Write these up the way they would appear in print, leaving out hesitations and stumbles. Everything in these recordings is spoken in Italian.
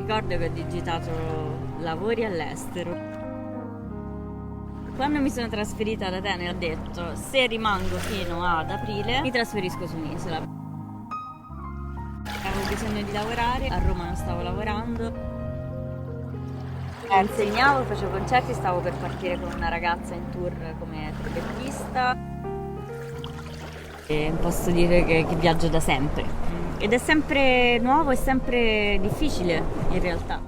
Ricordo che ho digitato lavori all'estero. Quando mi sono trasferita ad Atene ho detto: se rimango fino ad aprile mi trasferisco su un'isola. Avevo bisogno di lavorare, a Roma non stavo lavorando. Insegnavo, facevo concerti, stavo per partire con una ragazza in tour come trombettista. E posso dire che viaggio da sempre. Ed è sempre nuovo e sempre difficile in realtà.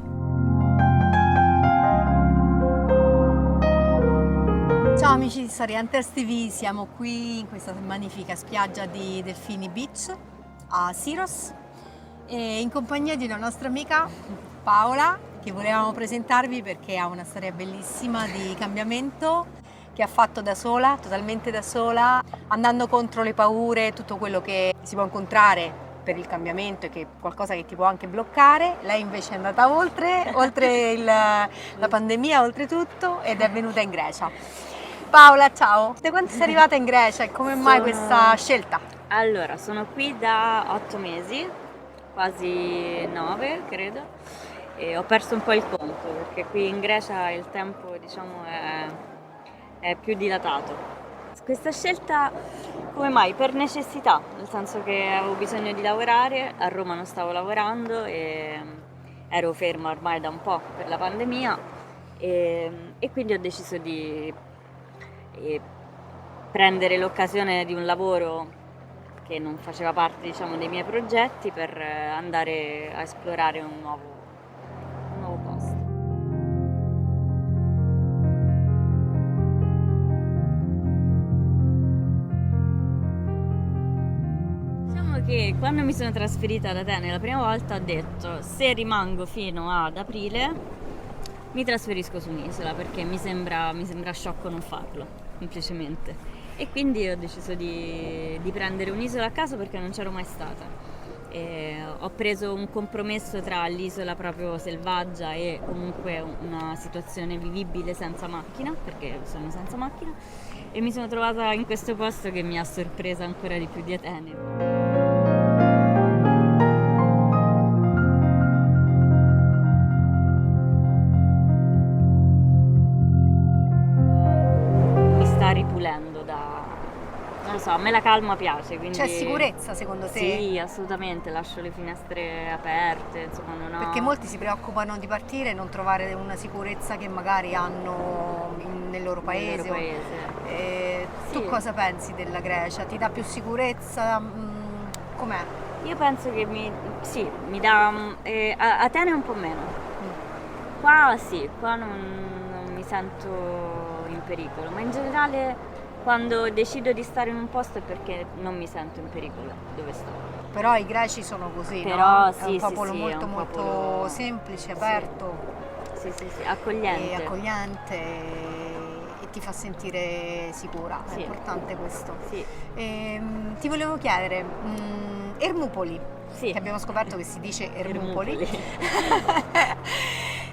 Ciao amici di Storia Hunters TV, siamo qui in questa magnifica spiaggia di Delfini Beach a Syros e in compagnia di una nostra amica Paola che volevamo presentarvi perché ha una storia bellissima di cambiamento che ha fatto da sola, totalmente da sola, andando contro le paure, tutto quello che si può incontrare per il cambiamento e che è qualcosa che ti può anche bloccare. Lei invece è andata oltre la pandemia, oltre tutto, ed è venuta in Grecia. Paola, ciao! Da quando sei arrivata in Grecia e come mai questa scelta? Allora, sono qui da 8 mesi, quasi 9 credo, e ho perso un po' il conto perché qui in Grecia il tempo, diciamo, è più dilatato. Questa scelta come mai? Per necessità, nel senso che avevo bisogno di lavorare, a Roma non stavo lavorando e ero ferma ormai da un po' per la pandemia e quindi ho deciso di prendere l'occasione di un lavoro che non faceva parte, diciamo, dei miei progetti per andare a esplorare un nuovo posto. Diciamo che quando mi sono trasferita ad Atene la prima volta ho detto: se rimango fino ad aprile mi trasferisco su un'isola perché mi sembra sciocco non farlo, semplicemente. E quindi ho deciso di prendere un'isola a caso perché non c'ero mai stata. E ho preso un compromesso tra l'isola proprio selvaggia e comunque una situazione vivibile senza macchina, perché sono senza macchina, e mi sono trovata in questo posto che mi ha sorpresa ancora di più di Atene. Ripulendo non lo so, a me la calma piace, quindi... C'è sicurezza secondo te? Sì, assolutamente, lascio le finestre aperte, insomma non ho... Perché molti si preoccupano di partire e non trovare una sicurezza che magari hanno nel loro paese. Sì. Tu cosa pensi della Grecia? Ti dà più sicurezza? Com'è? Io penso che mi dà... Atene un po' meno. Qua sì, qua non mi sento in pericolo, ma in generale quando decido di stare in un posto è perché non mi sento in pericolo dove sto. Però i greci sono così, però, no? Sì, è un popolo sì, molto molto semplice, aperto, sì, accogliente e ti fa sentire sicura, è importante questo. Sì. Ti volevo chiedere, Ermupoli, che abbiamo scoperto che si dice Ermupoli.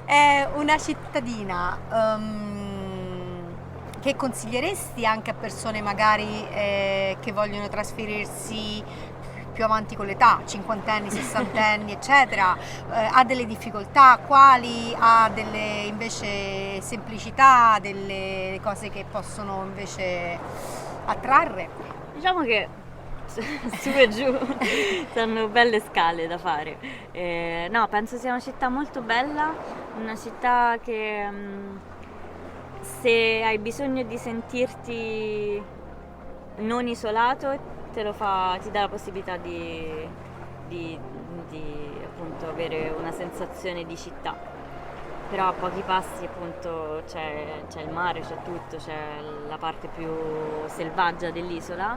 È una cittadina che consiglieresti anche a persone magari che vogliono trasferirsi più avanti con l'età, 50enni, 60enni, eccetera? Ha delle difficoltà? Quali? Ha delle invece semplicità, delle cose che possono invece attrarre? Diciamo che su e giù sono belle scale da fare. No, penso sia una città molto bella, una città che se hai bisogno di sentirti non isolato ti dà la possibilità di appunto avere una sensazione di città. Però a pochi passi appunto c'è il mare, c'è tutto, c'è la parte più selvaggia dell'isola.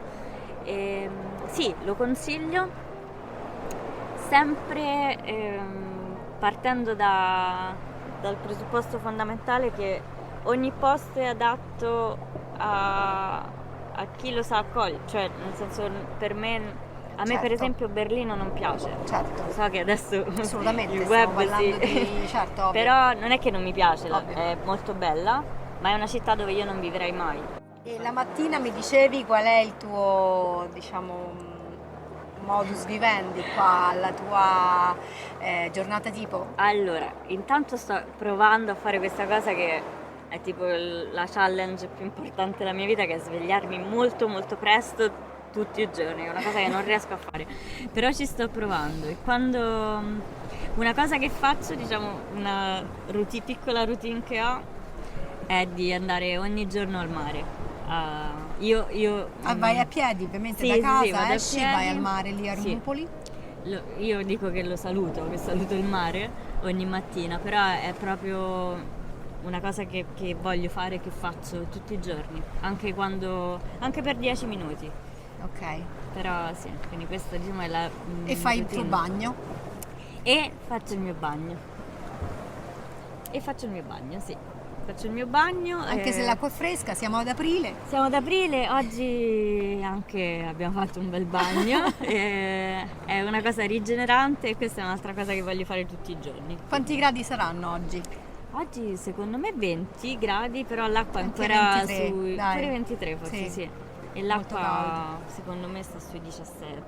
Sì, lo consiglio sempre partendo dal presupposto fondamentale che ogni posto è adatto a chi lo sa accogliere, cioè nel senso per me per esempio Berlino non piace. Certo. So che adesso assolutamente il web certo, però non è che non mi piace, è molto bella, ma è una città dove io non vivrei mai. E la mattina mi dicevi qual è il tuo, diciamo, modus vivendi qua alla tua giornata tipo? Allora, intanto sto provando a fare questa cosa che è tipo la challenge più importante della mia vita, che è svegliarmi molto molto presto tutti i giorni. È una cosa che non riesco a fare, però ci sto provando. E quando una cosa che faccio, diciamo una piccola routine che ho, è di andare ogni giorno al mare. Vai a piedi ovviamente Sì, da sì, casa, sì, vado a esci, piedi. vai al mare lì a Sì. Rumpoli. Io dico che saluto il mare ogni mattina, però è proprio una cosa che voglio fare, che faccio tutti i giorni, anche per 10 minuti. Ok. Però sì, quindi questa, diciamo, è la E fai il tuo routine. bagno? E faccio il mio bagno. Sì. Faccio il mio bagno. Anche se l'acqua è fresca, siamo ad aprile. Siamo ad aprile, oggi anche abbiamo fatto un bel bagno. È una cosa rigenerante, e questa è un'altra cosa che voglio fare tutti i giorni. Quanti gradi saranno oggi? Oggi secondo me 20 gradi, però l'acqua è Anche ancora 23, sui... dai. pure 23 forse, Sì. sì. E Molto l'acqua secondo me sta sui 17,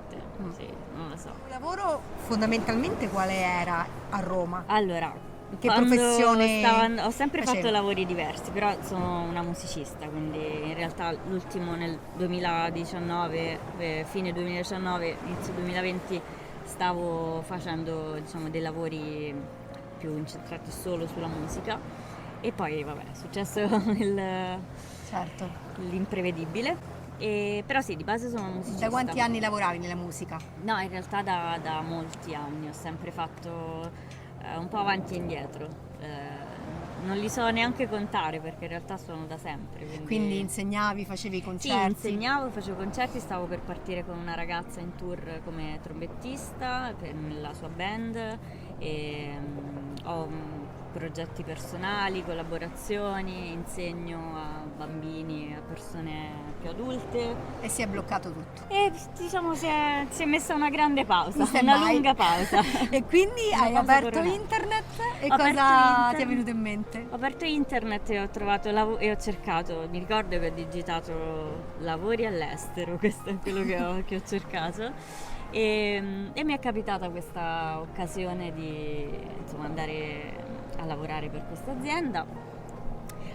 sì, non lo so. Il lavoro fondamentalmente quale era a Roma? Allora, Che quando professione ho sempre facevi? fatto lavori diversi, però sono una musicista, quindi in realtà l'ultimo nel 2019, fine 2019, inizio 2020, stavo facendo, diciamo, dei lavori più incentrati solo sulla musica, e poi vabbè è successo Certo. l'imprevedibile. Però sì, di base sono musicista. Da quanti anni lavoravi nella musica? No, in realtà da molti anni ho sempre fatto un po' avanti e indietro. Non li so neanche contare, perché in realtà sono da sempre. Quindi insegnavi, facevi i Sì, concerti? insegnavo, facevo concerti, stavo per partire con una ragazza in tour come trombettista nella sua band, e ho progetti personali, collaborazioni, insegno a bambini, a persone più adulte, E si è bloccato tutto. e diciamo si è messa una grande pausa, In stand una by. lunga pausa. E quindi Una hai pausa aperto coronata. internet e Ho aperto cosa ti internet. è venuto in mente? Ho aperto internet e ho trovato e ho cercato, mi ricordo che ho digitato lavori all'estero, questo è quello che ho cercato, e mi è capitata questa occasione di, insomma, andare a lavorare per questa azienda.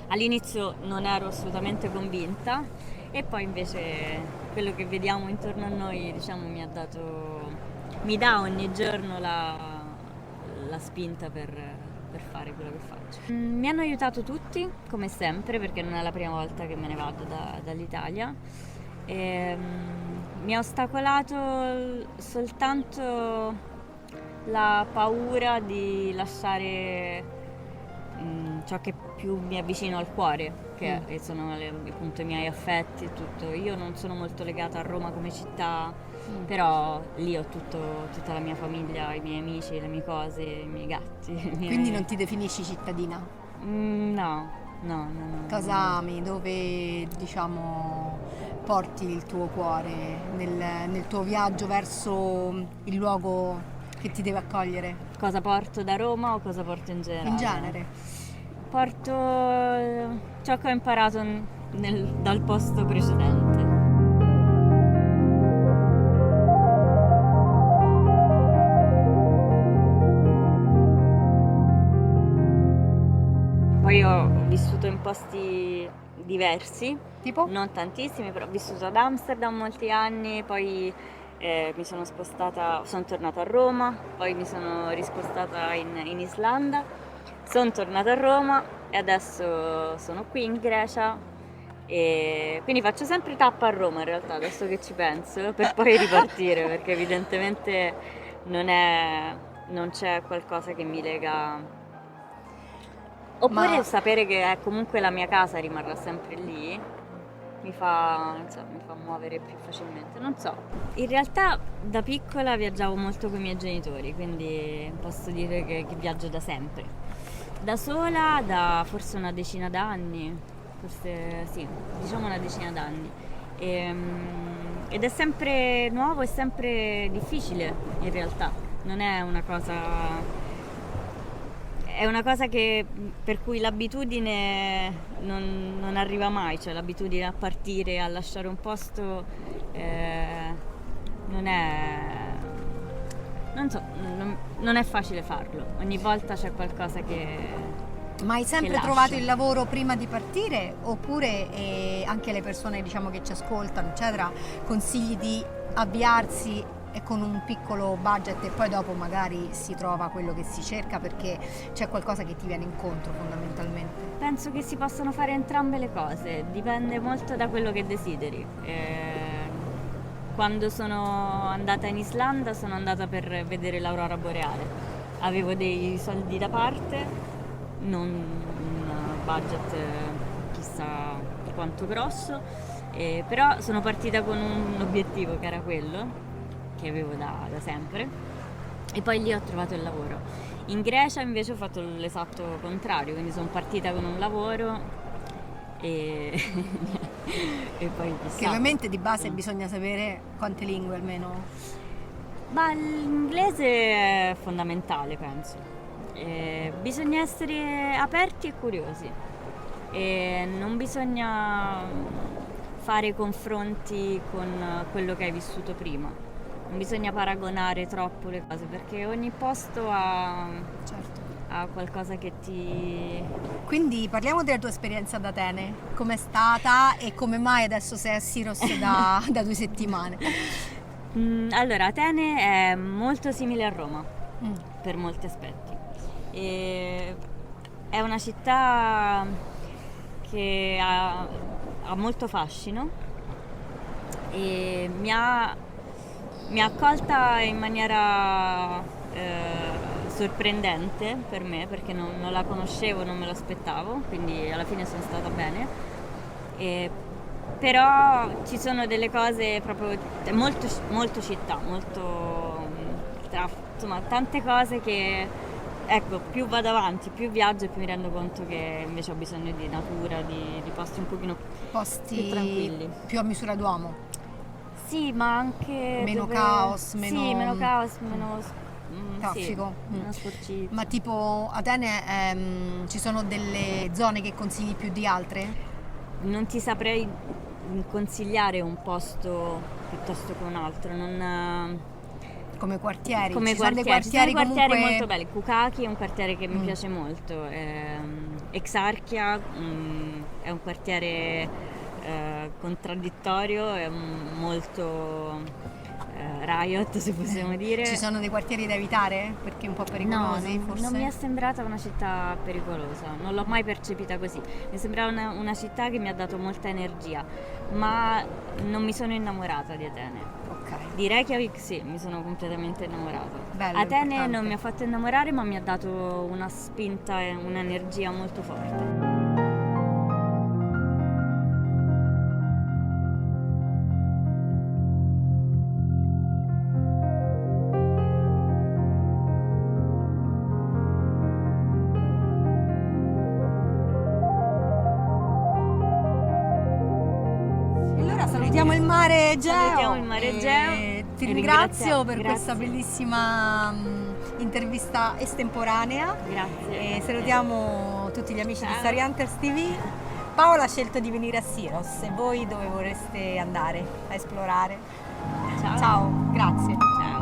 All'inizio non ero assolutamente convinta, e poi invece quello che vediamo intorno a noi, diciamo, mi dà ogni giorno la spinta per fare quello che faccio. Mi hanno aiutato tutti, come sempre, perché non è la prima volta che me ne vado dall'Italia. Mi ha ostacolato soltanto la paura di lasciare ciò che più mi avvicino al cuore, che sono appunto i miei affetti e tutto. Io non sono molto legata a Roma come città, però lì ho tutta la mia famiglia, i miei amici, le mie cose, i miei gatti. Quindi non ti definisci cittadina? No. Cosa ami? Dove, diciamo, porti il tuo cuore nel tuo viaggio verso il luogo che ti deve accogliere? Cosa porto da Roma o cosa porto in generale? In genere. Porto ciò che ho imparato dal posto precedente. Poi ho vissuto in posti diversi, Tipo? non tantissimi, però ho vissuto ad Amsterdam molti anni, poi mi sono spostata, sono tornata a Roma, poi mi sono rispostata in Islanda, sono tornata a Roma e adesso sono qui in Grecia, e quindi faccio sempre tappa a Roma in realtà, adesso che ci penso, per poi ripartire, perché evidentemente non c'è qualcosa che mi lega. Oppure sapere che comunque la mia casa rimarrà sempre lì mi fa muovere più facilmente, non so. In realtà da piccola viaggiavo molto con i miei genitori, quindi posso dire che viaggio da sempre. Da sola da forse una decina d'anni, forse sì, diciamo una decina d'anni. Ed è sempre nuovo e sempre difficile in realtà, non è una cosa... È una cosa per cui l'abitudine non arriva mai, cioè l'abitudine a partire, a lasciare un posto non è... non so, non è facile farlo. Ogni volta c'è qualcosa che... Ma hai sempre che trovato lascia. il lavoro prima di partire oppure anche le persone diciamo che ci ascoltano eccetera consigli di avviarsi e con un piccolo budget e poi dopo magari si trova quello che si cerca perché c'è qualcosa che ti viene incontro fondamentalmente? Penso che si possano fare entrambe le cose, dipende molto da quello che desideri. Quando sono andata in Islanda sono andata per vedere l'aurora boreale. Avevo dei soldi da parte, non un budget chissà quanto grosso, però sono partita con un obiettivo che era quello, che avevo da sempre, e poi lì ho trovato il lavoro. In Grecia invece ho fatto l'esatto contrario, quindi sono partita con un lavoro e, e poi chissà. Che ovviamente di base bisogna sapere quante lingue almeno. Ma l'inglese è fondamentale, penso. Bisogna essere aperti e curiosi. Non bisogna fare confronti con quello che hai vissuto prima. Non bisogna paragonare troppo le cose perché ogni posto ha qualcosa che ti... Quindi parliamo della tua esperienza ad Atene, com'è stata e come mai adesso sei a Syros da 2 settimane? Allora, Atene è molto simile a Roma per molti aspetti. È una città che ha molto fascino e mi ha accolta in maniera sorprendente per me perché non la conoscevo, non me lo aspettavo, quindi alla fine sono stata bene. Però ci sono delle cose proprio molto città, insomma tante cose che ecco, più vado avanti, più viaggio e più mi rendo conto che invece ho bisogno di natura, di posti un pochino più tranquilli. Più a misura d'uomo. Sì, ma anche meno caos, meno traffico. Sì, meno sporcizia. Ma tipo Atene ci sono delle zone che consigli più di altre? Non ti saprei consigliare un posto piuttosto che un altro, come quartieri? Come ci quartieri, sono dei quartieri ci sono comunque... quartieri molto belli. Kukaki è un quartiere che mi piace molto, Exarchia è un quartiere contraddittorio, è molto riot, se possiamo dire. Ci sono dei quartieri da evitare? Perché un po' pericolosi, forse? Non mi è sembrata una città pericolosa, non l'ho mai percepita così. Mi sembrava una città che mi ha dato molta energia, ma non mi sono innamorata di Atene. Ok. Di Reykjavik sì, mi sono completamente innamorata. Bello, Atene importante. non mi ha fatto innamorare, ma mi ha dato una spinta e un'energia molto forte. Salutiamo il mare Egeo. Salutiamo il mare Egeo. Ti ringrazio per Grazie. questa bellissima intervista estemporanea. Grazie. E salutiamo tutti gli amici Ciao. di Story Hunters TV. Paola ha scelto di venire a Syros e voi dove vorreste andare a esplorare? Ciao. Ciao, grazie. Ciao.